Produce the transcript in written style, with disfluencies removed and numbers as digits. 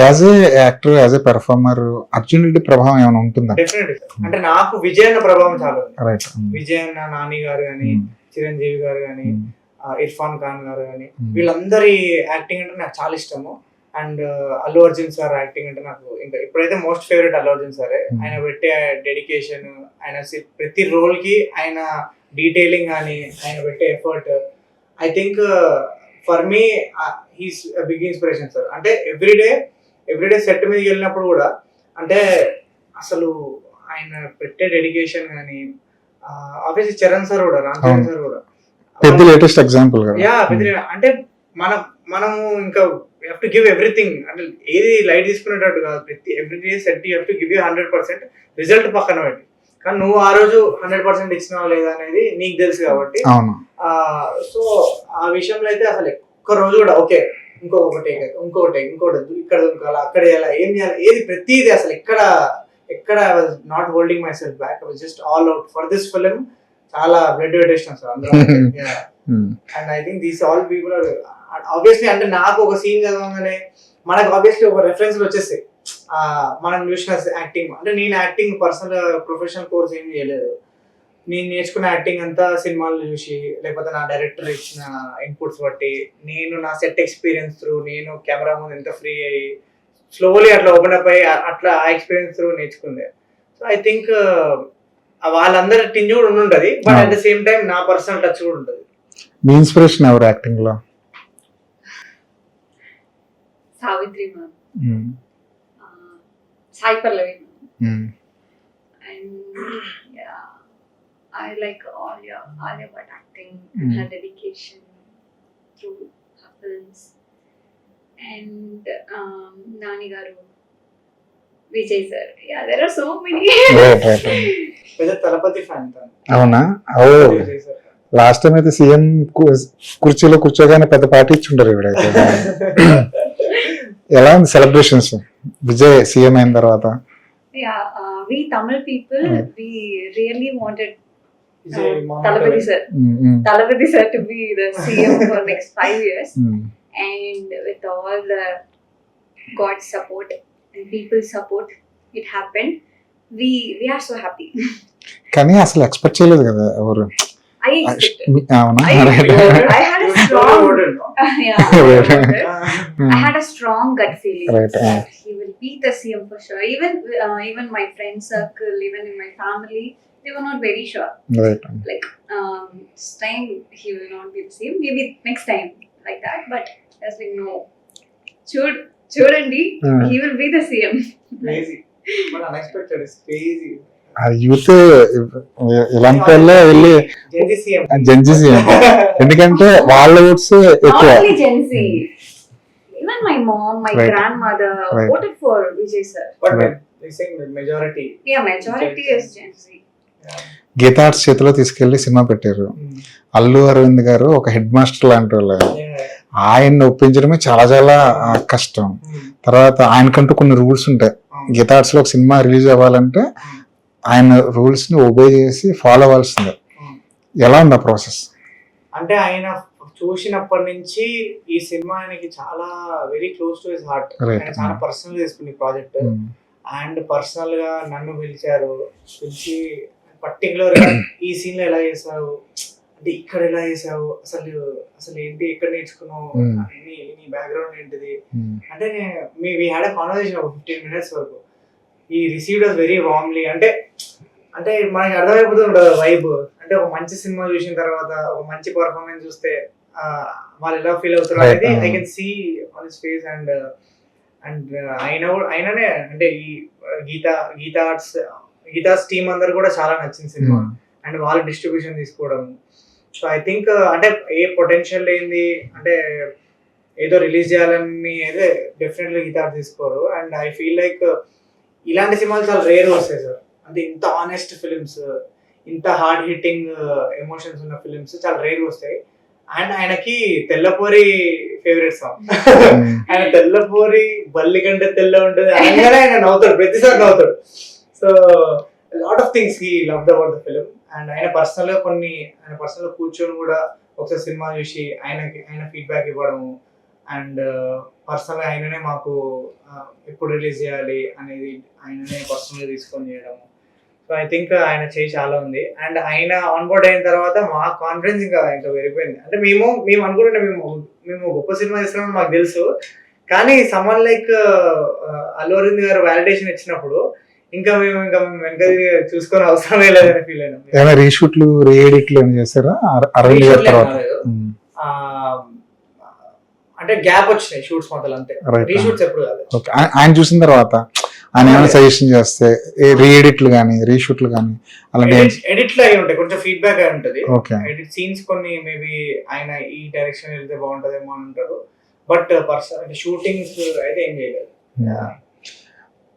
As a actor, as a performer Arjun Reddy ప్రభావం ఏమైనా ఉంటుందా? డెఫినెట్. అంటే నాకు విజయ్ అన్న ప్రభావం చాలా ఉంది. రైట్. విజయ్ అన్న, నాని గారు కానీ, చిరంజీవి గారు కానీ, ఇర్ఫాన్ ఖాన్ గారు కానీ, వీళ్ళందరి యాక్టింగ్ అంటే నాకు చాలా ఇష్టము. And Allu Arjun sir acting అంటే నాకు ఇంకా ఇప్పుడైతే మోస్ట్ ఫేవరెట్ అల్లు అర్జున్ సారే. ఆయన పెట్టే డెడికేషన్, ఆయన ప్రతి రోల్ కి ఆయన డీటెయిలింగ్ కానీ, ఆయన పెట్టే effort, I think for me his big inspiration sir. అంటే ఎవ్రీడే సెట్ మీదకి వెళ్ళినప్పుడు కూడా అంటే అసలు ఆయన పెట్టే డెడికేషన్ కానీ, ఆబ్వియస్లీ చరణ్ సార్ కూడా, రామ్ చరణ్ సార్ కూడా పెద్ద లేటెస్ట్ ఎగ్జాంపుల్. అంటే మనము ఇంకా you have to give everything. అంటే ఏది లైట్ తీసుకునేటట్టు కాదు. ప్రతి every set you have to give 100%. Result పక్కన పెట్టి, కానీ నువ్వు ఆ రోజు 100% ఇచ్చినావా లేదా అనేది నీకు తెలుసు కాబట్టి. సో ఆ విషయంలో అయితే అసలు ఒక్క రోజు కూడా ఓకే ఇంకొకటి ఇక్కడ దొరకాలి, అక్కడ ఏం చేయాలి, ఏది ప్రతిదీ అసలు ఎక్కడ I was not holding myself back. I was just all out for this film. చాలా బ్లడ్ పెట్టేసినాం సార్ అందరూ. And I think these all people are obviously. అంటే నాకు ఒక సీన్ చదవగానే మనకు ఆబ్వియస్లీ ఒక రెఫరెన్స్ వచ్చేస్తాయి. మనం చూసిన యాక్టింగ్ అంటే నేను యాక్టింగ్ పర్సనల్ ప్రొఫెషనల్ కోర్స్ ఏం చేయలేదు. నేను నేర్చుకున్న యాక్టింగ్ అంతా సినిమాలు చూసి, లేకపోతే నా డైరెక్టర్ ఇచ్చిన ఇన్పుట్స్ బట్టి, నేను నా సెట్ ఎక్స్పీరియన్స్ త్రూ, నేను కెమెరా ముందు ఎంత ఫ్రీ అయ్యి స్లోలీ అట్లా ఓపెన్ అప్ అయ్యి అట్లా ఆ ఎక్స్పీరియన్స్ త్రూ నేర్చుకుందే. సో ఐ థింక్ వాళ్ళందరి టింజ్ కూడా ఉండుంటది, but at the same time నా పర్సనల్ టచ్ కూడా ఉంటుంది. మీ ఇన్స్పిరేషన్ ఎవరు యాక్టింగ్ లో? Savitri ma'am, Sai Pallavi ma'am, and yeah, I like Alia Bhatt acting, her dedication through her films, and Nani garu, Vijay sir, yeah, there are so many. పెద్ద Thalapathy fan. అవునా? Last time అయితే CM కుర్చీలో కూర్చోగానే పెద్ద పార్టీ ఇచ్చుంటారు ఇవిడైతే. ఎలా ఉంది సెలబ్రేషన్స్ విజయ్ సీఎం అయిన తర్వాత? We Tamil people, we really wanted Talapati sir to be the CM for next 5 years. And with all the God's support and people's support, it happened. We are so happy. కానీ అసలు expect చేయలేదు కదా ఎవరు. I had a strong gut feeling that he will be the CM for sure. Even my friend circle, even in my family, they were not very sure. Like this time he will not be the CM. Maybe next time like that. But I was like, no, Chudandi, he will be the CM. Crazy, but unexpected. It's crazy. ఆ youth ఇలాంటి వాళ్ళే వెళ్ళి Gen Z CM, ఎందుకంటే వాళ్ళ oats ఎక్కువ. Even my mom, my grandmother voted for Vijay sir. But they saying majority. Yeah, majority is Gen Z. Geetha Arts చేతిలో తీసుకెళ్లి cinema పెట్టారు. అల్లు అరవింద్ గారు ఒక హెడ్ మాస్టర్ లాంటి వాళ్ళు. ఆయన్ని ఒప్పించడమే చాలా చాలా కష్టం. తర్వాత ఆయనకంటూ కొన్ని రూల్స్ ఉంటాయి. గీతా ఆర్ట్స్ లో ఒక సినిమా రిలీజ్ అవ్వాలంటే ఆయన రూల్స్ ని ఒబే చేసి ఫాలో అవ్వాల్సిందే. ఎలా ఉంది ఆ ప్రాసెస్? అంటే ఆయన చూసినప్పటి నుంచి ఈ సినిమా ఆయనకి చాలా very close to his heart. ఆయన చాలా పర్సనల్ చేసుకుని ప్రాజెక్ట్. అండ్ పర్సనల్ గా నన్ను పిలిచి పర్టికులర్ గా ఈ సీన్ లో ఎలా చేసావు, అంటే ఇక్కడ ఎలా చేసావు, అసలు ఏంటి, ఎక్కడ నేర్చుకున్నావు, నీ బ్యాక్గ్రౌండ్ ఏంటిది అంటే వీ హ్యాడ్ అ కాన్వర్సేషన్ ఒక 15 minutes వరకు. ఈ రిసీవ్డ్ అస్ వెరీ వార్మ్లీ. అంటే మనకి అర్థమైపోతుంది వైబ్. అంటే ఒక మంచి సినిమా చూసిన తర్వాత ఒక మంచి పర్ఫార్మెన్స్ చూస్తే వాళ్ళు ఎలా ఫీల్ అవుతారు అనేది I can see on his face. And ఆయననే అంటే ఈ గీతాస్ టీమ్ అందరు కూడా చాలా నచ్చింది సినిమా. అండ్ వాళ్ళ డిస్ట్రిబ్యూషన్ తీసుకోవడం. సో ఐ థింక్ అంటే ఏ పొటెన్షియల్ ఏంది అంటే ఏదో రిలీజ్ చేయాలని అయితే డెఫినెట్లీ గీతా తీసుకోరు. అండ్ ఐ ఫీల్ లైక్ ఇలాంటి సినిమాలు చాలా రేర్ వస్తాయి సార్. అంటే ఇంత ఆనెస్ట్ ఫిలిమ్స్, ఇంత హార్డ్ హిట్టింగ్ ఎమోషన్స్ ఉన్న ఫిలిమ్స్ చాలా రేర్ వస్తాయి. అండ్ ఆయనకి తెల్లపోరి ఫేవరెట్ సాంగ్. ఆయన తెల్లపోరి బల్లి కంటే తెల్ల ఉంటుంది అనగానే ఆయన నవ్వుతాడు, ప్రతిసారి నవ్వుతాడు. So lot of things he loved about the film. And ఆయన పర్సనల్ గా కూర్చొని కూడా ఒకసారి సినిమా చూసి ఆయన ఫీడ్బ్యాక్ ఇవ్వడము. అండ్ పర్సనల్ ఆయననే మాకు ఎప్పుడు రిలీజ్ చేయాలి అనేది ఆయననే పర్సనల్ తీసుకొని చేయడము. సో ఐ థింక్ ఆయన చేయి చాలా ఉంది. అండ్ ఆయన ఆన్ బోర్డ్ అయిన తర్వాత మా కాన్ఫిడెన్స్ ఇంకా పెరిగిపోయింది. అంటే మేము అనుకుంటే మేము గొప్ప సినిమా చేస్తున్నామని మాకు తెలుసు, కానీ సమ్మన్ లైక్ అల్లు అరవింద్ గారు వ్యాలిడేషన్ ఇచ్చినప్పుడు ఇంకా మేము వెనక చూసుకొని అవసరమే లేదని ఫీల్ అయినాం. ఏమైనా రీషూట్లు రీఎడిట్లు ఏమైనా చేశారా అరవింద్ గారి తర్వాత? అంటే గ్యాప్ వచ్చినాయి షూట్స్ మొదలు, అంతే. రీషూట్స్ ఎప్పుడు కాదు. ఓకే, ఆయన చూసిన తర్వాత ఆయన ఏమైనా సజెషన్ చేస్తే రీఎడిట్లు కానీ రీషూట్లు కానీ అలాంటి ఎడిట్ లో అయి ఉంటాయి, కొంచెం ఫీడ్బ్యాక్ అయి ఉంటది. ఓకే, ఎడిట్ సీన్స్ కొన్ని మేబీ ఆయన ఈ డైరెక్షన్ వెళ్తే బాగుంటదేమో అని అంటారు, బట్ పర్సన్ షూటింగ్స్ అయితే ఏం చేయలేదు.